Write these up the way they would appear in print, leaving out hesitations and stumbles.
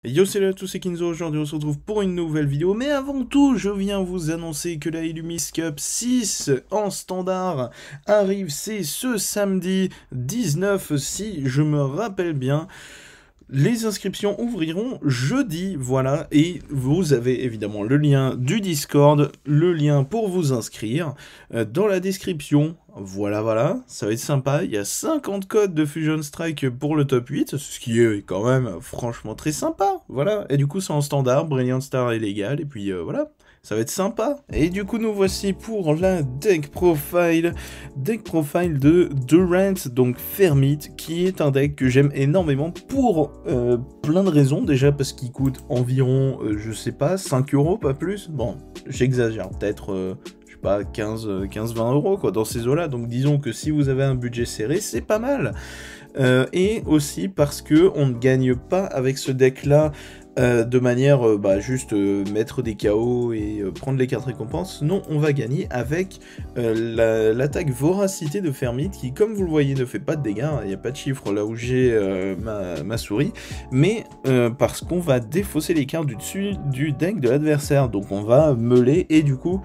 Yo, salut à tous, c'est Kinzo. Aujourd'hui on se retrouve pour une nouvelle vidéo, mais avant tout je viens vous annoncer que la Illumis Cup 6 en standard arrive, c'est ce samedi 19 si je me rappelle bien. Les inscriptions ouvriront jeudi, voilà, et vous avez évidemment le lien du Discord, le lien pour vous inscrire dans la description. Voilà, voilà, ça va être sympa. Il y a 50 codes de Fusion Strike pour le top 8, ce qui est quand même franchement très sympa, voilà. Et du coup, c'est en standard, Brilliant Star est légal, et puis voilà. Ça va être sympa. Et du coup, nous voici pour la deck profile de Durant, donc Fermit, qui est un deck que j'aime énormément pour plein de raisons. Déjà parce qu'il coûte environ, je sais pas, 5 euros, pas plus. Bon, j'exagère, peut-être, je sais pas, 15-20 euros, quoi, dans ces eaux-là. Donc disons que si vous avez un budget serré, c'est pas mal. Et aussi parce que on ne gagne pas avec ce deck-là de manière juste mettre des KO et prendre les cartes récompenses. Non, on va gagner avec l'attaque voracité de Fermit qui, comme vous le voyez, ne fait pas de dégâts. Il n'y a pas de chiffre là où j'ai ma souris, mais parce qu'on va défausser les cartes du dessus du deck de l'adversaire. Donc on va meuler et du coup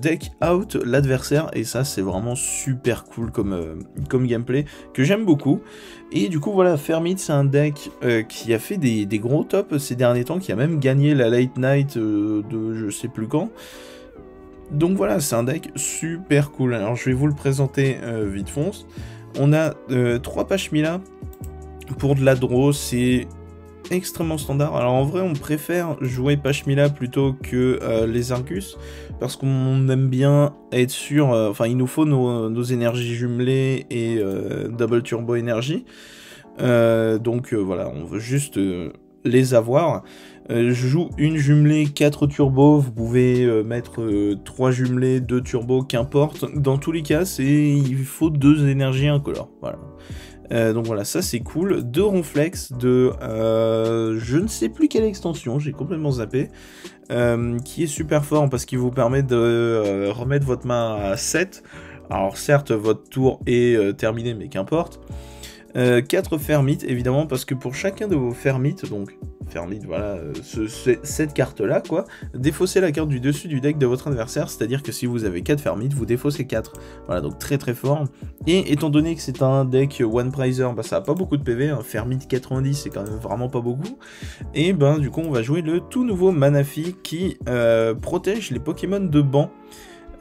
deck out l'adversaire, et ça c'est vraiment super cool comme gameplay que j'aime beaucoup. Et du coup voilà, Fermit c'est un deck qui a fait des gros tops ces derniers temps, qui a même gagné la Late Night de je sais plus quand. Donc voilà, c'est un deck super cool. Alors je vais vous le présenter vite fonce. On a 3 Pashmila pour de la draw, c'est extrêmement standard. Alors en vrai on préfère jouer Pashmila plutôt que les Argus, parce qu'on aime bien être sûr, enfin il nous faut nos énergies jumelées et double turbo énergie, donc voilà, on veut juste les avoir. Je joue une jumelée, 4 turbos, vous pouvez mettre 3 jumelés, 2 turbos, qu'importe. Dans tous les cas, il faut 2 énergies incolores, voilà. Donc voilà, ça c'est cool. 2 ronflex de je ne sais plus quelle extension, j'ai complètement zappé, qui est super fort parce qu'il vous permet de remettre votre main à 7. Alors certes, votre tour est terminé, mais qu'importe. 4 Fermit, évidemment, parce que pour chacun de vos Fermit, donc Fermit, voilà, cette carte-là, quoi, défaussez la carte du dessus du deck de votre adversaire, c'est-à-dire que si vous avez 4 Fermit, vous défaussez 4. Voilà, donc très très fort. Et étant donné que c'est un deck One Prizer, bah, ça a pas beaucoup de PV, un Fermit 90, c'est quand même vraiment pas beaucoup. Et ben du coup, on va jouer le tout nouveau Manaphy qui protège les Pokémon de banc.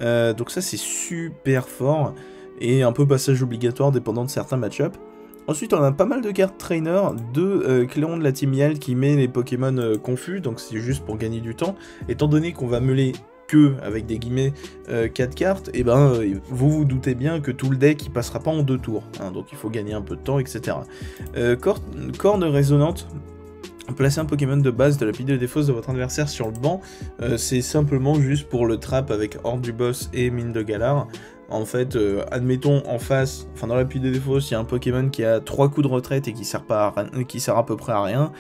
Donc ça, c'est super fort, et un peu passage obligatoire dépendant de certains match-ups. Ensuite, on a pas mal de cartes trainer de Cléon de la Team Yell qui met les Pokémon confus, donc c'est juste pour gagner du temps. Étant donné qu'on va meuler que, avec des guillemets, 4 cartes, et ben vous vous doutez bien que tout le deck il passera pas en 2 tours, hein, donc il faut gagner un peu de temps, etc. Corne résonante. Placer un Pokémon de base de la pile de défausse de votre adversaire sur le banc, c'est simplement juste pour le trap avec Horde du Boss et Mine de Galar. En fait, admettons en face, enfin dans la pile de défausse, il y a un Pokémon qui a 3 coups de retraite et qui sert à peu près à rien.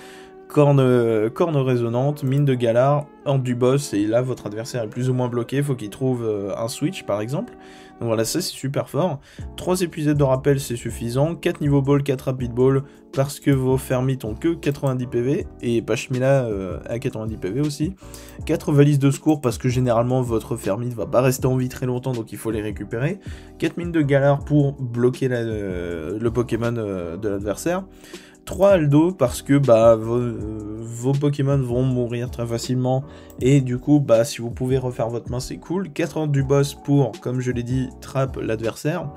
Corne résonante, Mine de Galar, Horde du Boss, et là votre adversaire est plus ou moins bloqué, faut qu'il trouve un switch par exemple. Donc voilà, ça c'est super fort. 3 épisodes de rappel c'est suffisant, 4 niveau ball, 4 rapid ball, parce que vos Fermit ont que 90 PV, et Pashmila a 90 PV aussi. 4 valises de secours, parce que généralement votre Fermit va pas rester en vie très longtemps, donc il faut les récupérer. 4 mines de Galar pour bloquer le Pokémon de l'adversaire. 3 Aldo, parce que bah, vos Pokémon vont mourir très facilement, et du coup bah, si vous pouvez refaire votre main c'est cool. 4 Ordres du Boss pour, comme je l'ai dit, trap l'adversaire.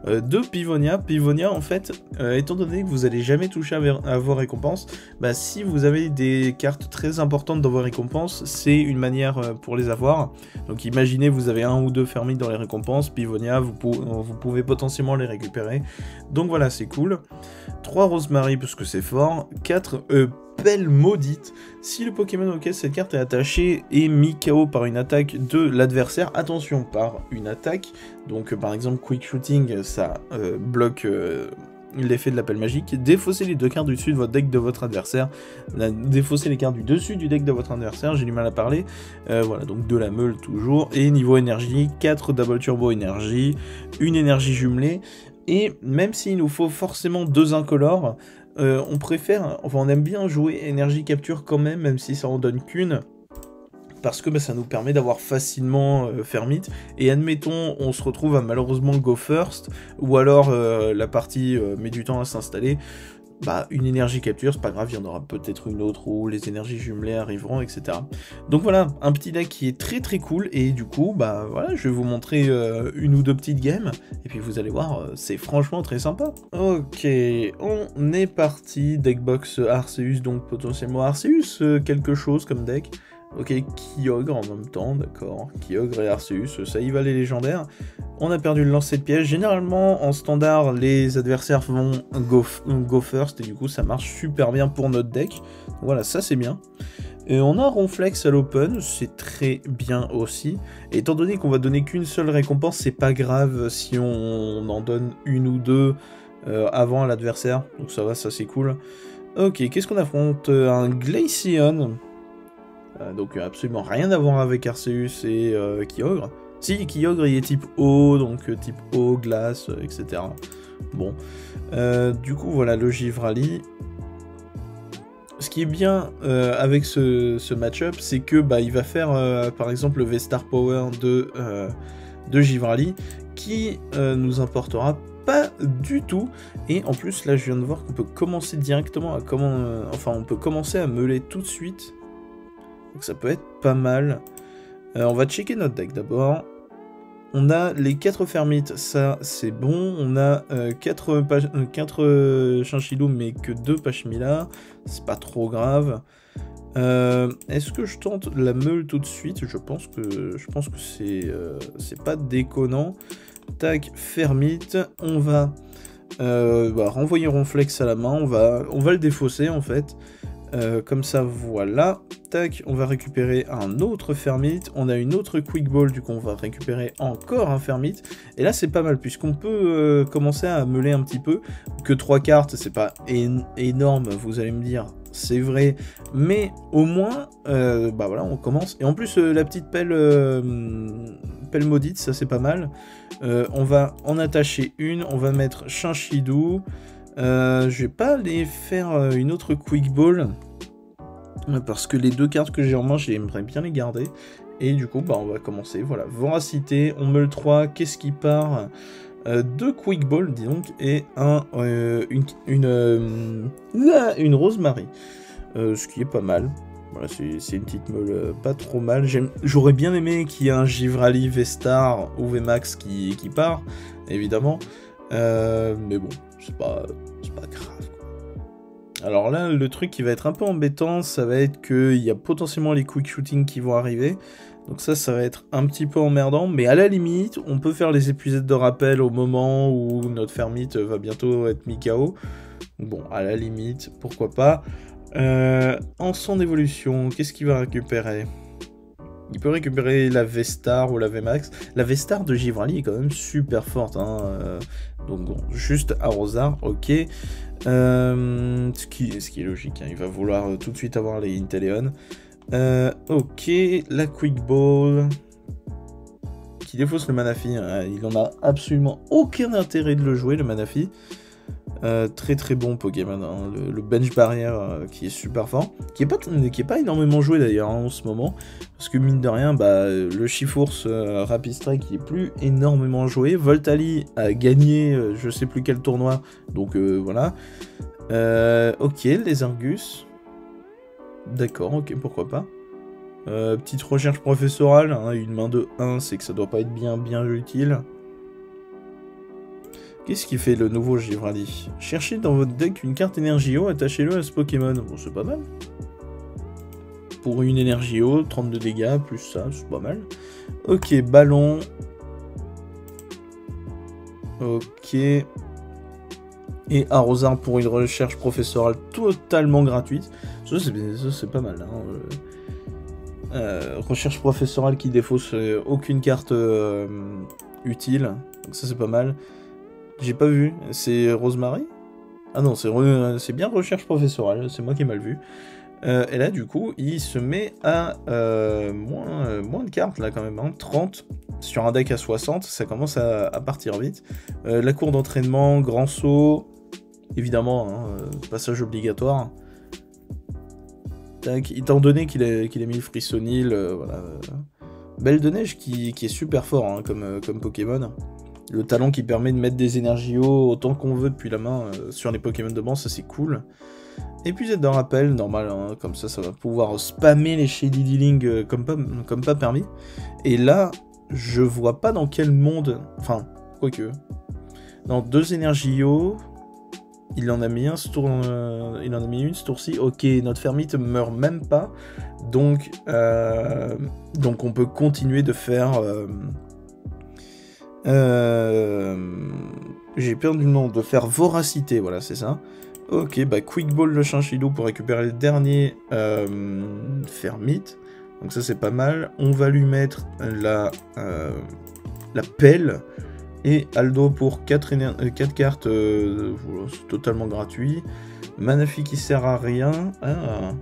2 Pivonia. Pivonia, en fait, étant donné que vous allez jamais toucher à vos récompenses, bah, si vous avez des cartes très importantes dans vos récompenses, c'est une manière pour les avoir. Donc imaginez, vous avez 1 ou 2 Fermit dans les récompenses, Pivonia, vous pouvez potentiellement les récupérer. Donc voilà, c'est cool. 3 Rosemary, parce que c'est fort. 4 Pelle Maudite. Si le Pokémon auquel cette carte est attachée est mis KO par une attaque de l'adversaire, attention, par une attaque, donc par exemple Quick Shooting, ça bloque l'effet de l'appel magique. Défaussez les 2 cartes du dessus de votre deck de votre adversaire. Défaussez les cartes du dessus du deck de votre adversaire, j'ai du mal à parler. Voilà, donc de la meule toujours. Et niveau énergie, 4 Double Turbo énergie, une énergie jumelée. Et même s'il nous faut forcément 2 incolores, on préfère, enfin on aime bien jouer énergie capture quand même si ça en donne qu'une. Parce que ça nous permet d'avoir facilement Fermite, et admettons on se retrouve à malheureusement go first, ou alors la partie met du temps à s'installer, une énergie capture, c'est pas grave, il y en aura peut-être une autre où les énergies jumelées arriveront, etc. Donc voilà, un petit deck qui est très très cool, et du coup, voilà, je vais vous montrer une ou deux petites games, et puis vous allez voir, c'est franchement très sympa. Ok, on est parti, deckbox Arceus, donc potentiellement Arceus, quelque chose comme deck. Ok, Kyogre en même temps, d'accord. Kyogre et Arceus, ça y va les légendaires. On a perdu le lancer de piège. Généralement, en standard, les adversaires vont go first, et du coup, ça marche super bien pour notre deck. Donc, voilà, ça c'est bien. Et on a Ronflex à l'open, c'est très bien aussi. Et étant donné qu'on va donner qu'une seule récompense, c'est pas grave si on en donne une ou deux avant à l'adversaire. Donc ça va, ça c'est cool. Ok, qu'est-ce qu'on affronte? Un Glaceon. Donc absolument rien à voir avec Arceus et Kyogre. Si, Kyogre il est type eau, donc type eau, glace, etc. Bon. Du coup, voilà le Givrali. Ce qui est bien avec ce match-up, c'est que il va faire par exemple le V-Star Power de Givrali, qui nous importera pas du tout. Et en plus, là je viens de voir qu'on peut commencer directement à on peut commencer à meuler tout de suite. Donc ça peut être pas mal. On va checker notre deck d'abord. On a les 4 Fermites, ça c'est bon. On a 4 Chinchillou, mais que 2 Pachmila. C'est pas trop grave. Est-ce que je tente la meule tout de suite? Je pense que c'est pas déconnant. Tac, Fermite. On va renvoyer Ronflex à la main. On va le défausser en fait. Comme ça, voilà. Tac, on va récupérer un autre Fermite. On a une autre Quick Ball, du coup on va récupérer encore un Fermite. Et là c'est pas mal, puisqu'on peut commencer à meuler un petit peu. Que 3 cartes, c'est pas énorme, vous allez me dire. C'est vrai, mais au moins, voilà, on commence. Et en plus, la petite pelle maudite, ça c'est pas mal. On va en attacher une, on va mettre Chinchidou. Je vais pas aller faire une autre Quick Ball, parce que les 2 cartes que j'ai en main, j'aimerais bien les garder. Et du coup, on va commencer. Voilà, Voracité, on meule 3, qu'est-ce qui part? 2 Quick Ball, dis donc, et une Rosemary. Ce qui est pas mal. Voilà, c'est une petite meule pas trop mal. J'aurais bien aimé qu'il y ait un Givrali V-Star ou V-Max qui part, évidemment. Mais bon, c'est pas grave, quoi. Alors là, le truc qui va être un peu embêtant, ça va être qu'il y a potentiellement les quick shooting qui vont arriver. Donc ça va être un petit peu emmerdant, mais à la limite, on peut faire les épuisettes de rappel au moment où notre Fermite va bientôt être mis KO. Bon, à la limite, pourquoi pas. En son évolution, qu'est-ce qu'il va récupérer? Il peut récupérer la V-Star ou la V-Max. La V-Star de Givrali est quand même super forte, hein. Donc bon, juste Arrosard, ok. Ce qui est logique, hein. Il va vouloir tout de suite avoir les Inteleon. Ok, la Quick Ball qui défausse le Manafi, hein. Il en a absolument aucun intérêt de le jouer, le Manafi. Très très bon Pokémon, hein. Le bench barrière qui est super fort, qui est pas énormément joué d'ailleurs, hein, en ce moment, parce que mine de rien, le Chifours Rapid Strike qui est plus énormément joué. Voltali a gagné je sais plus quel tournoi, donc voilà. Ok, les Argus. D'accord, ok, pourquoi pas. Petite recherche professorale, hein, une main de 1, c'est que ça doit pas être bien utile. Qu'est-ce qui fait le nouveau Givrali? Cherchez dans votre deck une carte énergie eau, attachez-le à ce Pokémon. Bon, c'est pas mal. Pour une énergie eau, 32 dégâts, plus ça, c'est pas mal. Ok, ballon. Ok. Et Arrosard pour une recherche professorale totalement gratuite. Ça, c'est pas mal, hein. Recherche professorale qui défausse aucune carte utile. Donc ça, c'est pas mal. J'ai pas vu, c'est Rosemary? Ah non, c'est bien recherche professorale, c'est moi qui ai mal vu. Et là, du coup, il se met à moins de cartes, là, quand même, hein, 30. Sur un deck à 60, ça commence à partir vite. La cour d'entraînement, grand saut. Évidemment, hein, passage obligatoire. Tac, étant donné qu'il a mis le frissonil, voilà. Belle de neige qui est super fort hein, comme Pokémon. Le talent qui permet de mettre des énergies haut autant qu'on veut depuis la main sur les Pokémon de banc, ça c'est cool. Épuisette de rappel, normal, hein, comme ça va pouvoir spammer les Shady Dealing comme pas permis. Et là, je vois pas dans quel monde... Enfin, quoique... Dans 2 énergies haut... Il en a mis un ce tour, il en a mis une ce tour-ci. Ok, notre fermite meurt même pas. Donc on peut continuer de faire... j'ai perdu le nom. De faire voracité, voilà, c'est ça. Ok, bah Quick Ball le Chinchillou pour récupérer le dernier fermite. Donc ça c'est pas mal. On va lui mettre la pelle. Et Aldo pour 4 cartes, c'est totalement gratuit. Manafi qui sert à rien. Ah.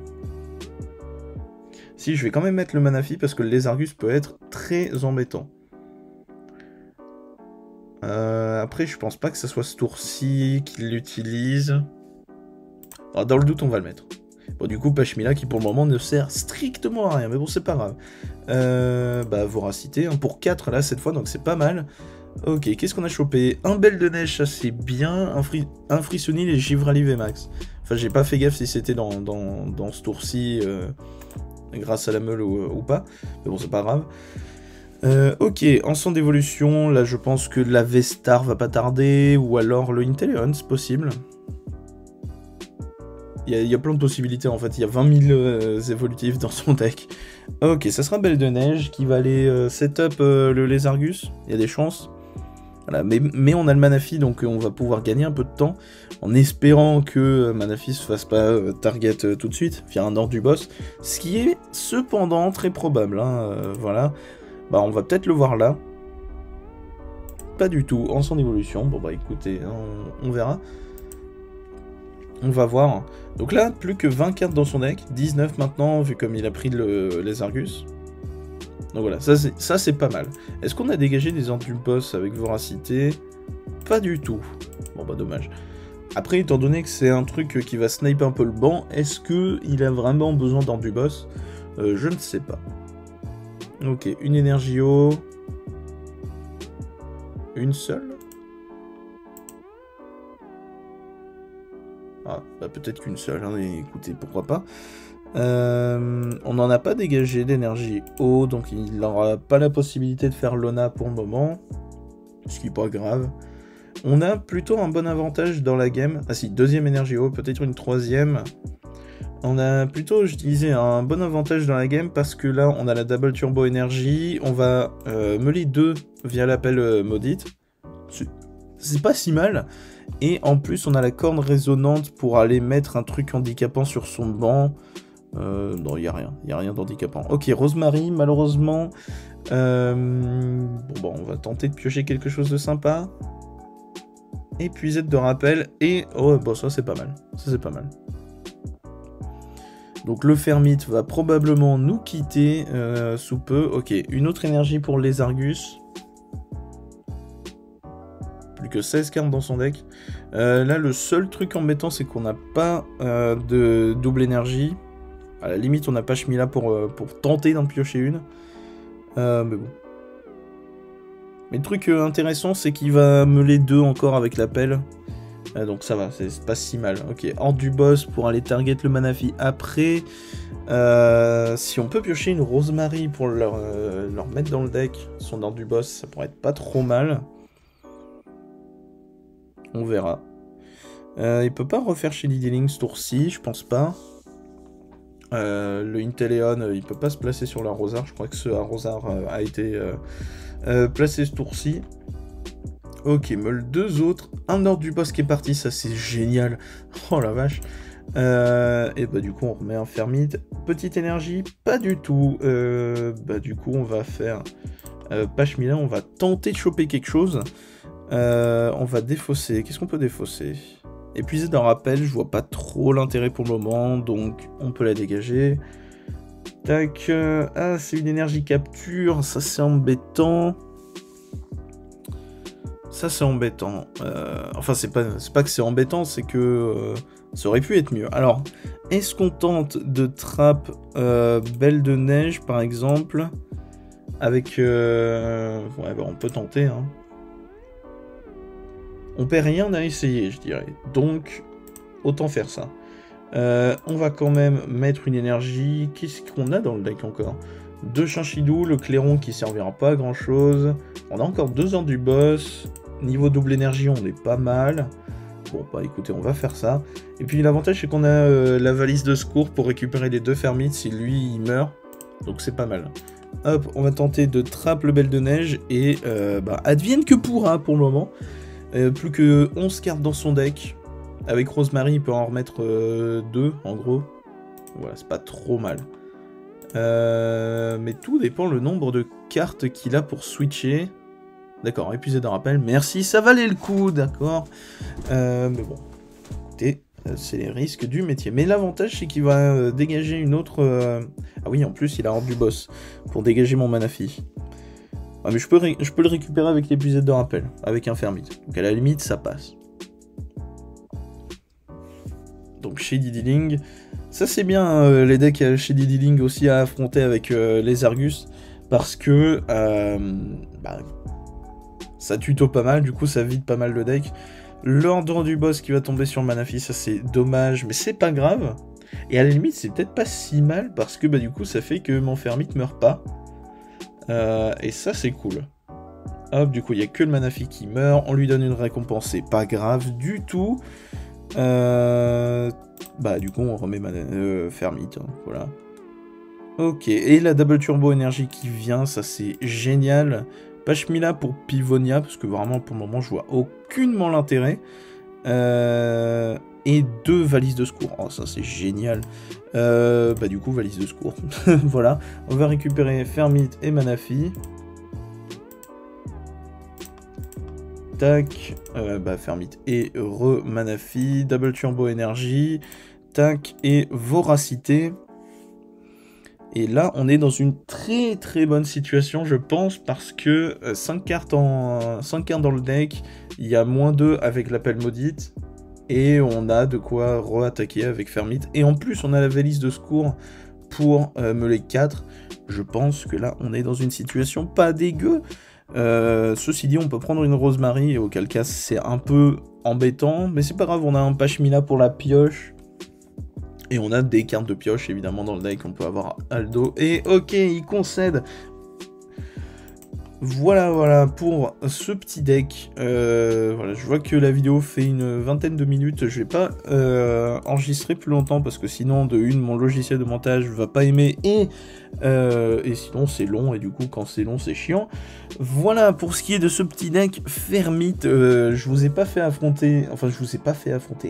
Si, je vais quand même mettre le Manafi parce que le Lézargus peut être très embêtant. Après, je pense pas que ça soit ce tour-ci qu'il l'utilise. Alors, dans le doute, on va le mettre. Bon, du coup, Pashmila qui pour le moment ne sert strictement à rien, mais bon, c'est pas grave. Bah, voracité, hein, pour 4 là cette fois, donc c'est pas mal. Ok, qu'est-ce qu'on a chopé? Un belle de neige, ça c'est bien. Un frissonil et Givrali VMAX. Enfin, j'ai pas fait gaffe si c'était dans ce tour-ci, grâce à la meule ou pas. Mais bon, c'est pas grave. Ok, ensemble d'évolution. Là, je pense que la V-Star va pas tarder. Ou alors le Inteleon, c'est possible. Il y a plein de possibilités en fait. Il y a 20 000 évolutifs dans son deck. Ok, ça sera belle de neige qui va aller setup le Lézargus. Il y a des chances. Voilà, mais on a le Manafi, donc on va pouvoir gagner un peu de temps, en espérant que Manafi se fasse pas target tout de suite, via un ordre du boss, ce qui est cependant très probable, hein, voilà. Bah on va peut-être le voir là. Pas du tout, en son évolution, bon bah écoutez, on verra. On va voir. Donc là, plus que 20 cartes dans son deck, 19 maintenant, vu comme il a pris les Argus. Donc voilà, ça c'est pas mal. Est-ce qu'on a dégagé des ordres du boss avec voracité? Pas du tout. Bon bah dommage. Après, étant donné que c'est un truc qui va sniper un peu le banc, est-ce qu'il a vraiment besoin d'ordre du boss? Je ne sais pas. Ok, une énergie haut. Une seule? Ah, bah peut-être qu'une seule, hein, écoutez, pourquoi pas. On n'en a pas dégagé d'énergie haut, donc il n'aura pas la possibilité de faire Lona pour le moment, ce qui n'est pas grave. On a plutôt un bon avantage dans la game. Ah si, deuxième énergie haut, peut-être une troisième. On a plutôt, je disais, un bon avantage dans la game parce que là, on a la double turbo énergie. On va melee 2 via l'appel maudite. C'est pas si mal. Et en plus, on a la corne résonante pour aller mettre un truc handicapant sur son banc. Non, il n'y a rien d'handicapant. Ok, Rosemary, malheureusement. Bon, on va tenter de piocher quelque chose de sympa. Épuisette de rappel. Et, oh, bon, ça c'est pas mal. Ça c'est pas mal. Donc le Fermite va probablement nous quitter sous peu. Ok, une autre énergie pour les Argus. Plus que 16 cartes dans son deck. Là, le seul truc embêtant, c'est qu'on n'a pas de double énergie. À la limite, on n'a pas Shmila pour tenter d'en piocher une. Mais bon. Mais le truc intéressant, c'est qu'il va meuler 2 encore avec la pelle. Donc ça va, c'est pas si mal. Ok, hors du boss pour aller target le Manafi après. Si on peut piocher une Rosemary pour leur mettre dans le deck, son hors du boss, ça pourrait être pas trop mal. On verra. Il peut pas refaire chez Dealing ce tour-ci, je pense pas. Le Inteleon, il peut pas se placer sur l'arrosard. Je crois que ce arrosard a été placé ce tour-ci. Ok, meule 2 autres. Un ordre du boss qui est parti, ça c'est génial. Oh la vache. Et bah du coup on remet un Fermite. Petite énergie, pas du tout. Bah du coup on va faire Pashmila, on va tenter de choper quelque chose. On va défausser. Qu'est-ce qu'on peut défausser? Épuiser d'un rappel, je vois pas trop l'intérêt pour le moment, donc on peut la dégager. Tac. Ah, c'est une énergie capture, ça c'est embêtant. Ça c'est embêtant. Enfin c'est pas que c'est embêtant, c'est que ça aurait pu être mieux. Alors, est-ce qu'on tente de trap Belle de Neige par exemple avec... Ouais, bah, on peut tenter. Hein. On perd rien à essayer, je dirais. Donc, autant faire ça. On va quand même mettre une énergie. Qu'est-ce qu'on a dans le deck encore? 2 Chinchidou, le clairon qui servira pas à grand chose. On a encore 2 ans du boss. Niveau double énergie, on est pas mal. Bon, bah écoutez, on va faire ça. Et puis l'avantage, c'est qu'on a la valise de secours pour récupérer les 2 fermites si lui, il meurt. Donc c'est pas mal. Hop, on va tenter de trap le Belle de Neige. Et bah, advienne que pourra pour le moment. Plus que 11 cartes dans son deck. Avec Rosemary, il peut en remettre 2, en gros. Voilà, c'est pas trop mal. Mais tout dépend le nombre de cartes qu'il a pour switcher. D'accord, épuisé d'un rappel. Merci, ça valait le coup, d'accord. Mais bon, écoutez, c'est les risques du métier. Mais l'avantage, c'est qu'il va dégager une autre... Ah oui, en plus, il a hors du boss pour dégager mon Manafi. Ah, mais je peux le récupérer avec l'épuisé de rappel, avec un Fermite. Donc à la limite, ça passe. Donc Shady Dealing, ça c'est bien les decks Shady Dealing aussi à affronter avec les Argus, parce que bah, ça tuto pas mal, du coup ça vide pas mal le deck. L'ordre du boss qui va tomber sur Manafi, ça c'est dommage, mais c'est pas grave. Et à la limite c'est peut-être pas si mal, parce que bah, du coup ça fait que mon Fermite meurt pas. Et ça c'est cool. Hop, du coup il n'y a que le Manafi qui meurt, on lui donne une récompense, c'est pas grave du tout. Bah du coup on remet Fermite, hein, voilà. Ok, et la double turbo énergie qui vient, ça c'est génial. Pashmila pour Pivonia, parce que vraiment pour le moment je vois aucunement l'intérêt. Et 2 valises de secours, oh ça c'est génial. Bah du coup valise de secours, voilà. On va récupérer Fermite et Manafi. Tac, bah Fermite et Manafi, double turbo énergie, tac, et voracité. Et là, on est dans une très très bonne situation, je pense, parce que 5 cartes dans le deck, il y a -2 avec l'appel maudite, et on a de quoi re-attaquer avec Fermite. Et en plus, on a la valise de secours pour me les 4. Je pense que là, on est dans une situation pas dégueu. Ceci dit, on peut prendre une Rosemary, et auquel cas c'est un peu embêtant, mais c'est pas grave, on a un Pashmila pour la pioche, et on a des cartes de pioche évidemment dans le deck, on peut avoir Aldo, et ok, il concède. Voilà pour ce petit deck. Voilà, je vois que la vidéo fait une vingtaine de minutes. Je vais pas enregistrer plus longtemps parce que sinon, de une, mon logiciel de montage va pas aimer et sinon c'est long et du coup quand c'est long c'est chiant. Voilà pour ce qui est de ce petit deck Fermite. Je vous ai pas fait affronter,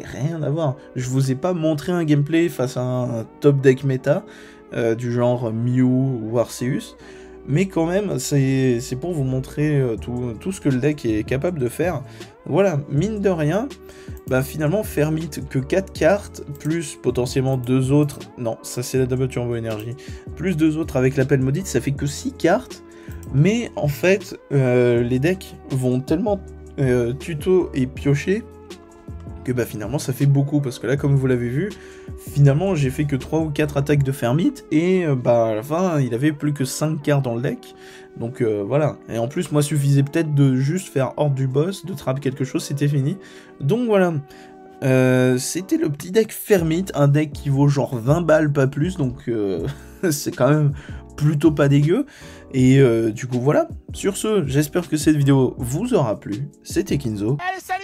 rien à voir. Je vous ai pas montré un gameplay face à un top deck méta du genre Mew ou Arceus. Mais quand même, c'est pour vous montrer tout ce que le deck est capable de faire. Voilà, mine de rien, bah finalement, Fermite que 4 cartes, plus potentiellement 2 autres, non, ça c'est la double turbo énergie, plus 2 autres avec l'appel maudite, ça fait que 6 cartes, mais en fait, les decks vont tellement tuto et piocher, que bah finalement ça fait beaucoup, parce que là comme vous l'avez vu, finalement j'ai fait que 3 ou 4 attaques de Fermite, et bah à la fin il avait plus que 5 cartes dans le deck, donc voilà, et en plus moi suffisait peut-être de juste faire hors du boss, de trap quelque chose, c'était fini, donc voilà. C'était le petit deck Fermite, un deck qui vaut genre 20 balles pas plus, donc c'est quand même plutôt pas dégueu, et du coup voilà, sur ce, j'espère que cette vidéo vous aura plu, c'était Kinzo. Allez, salut.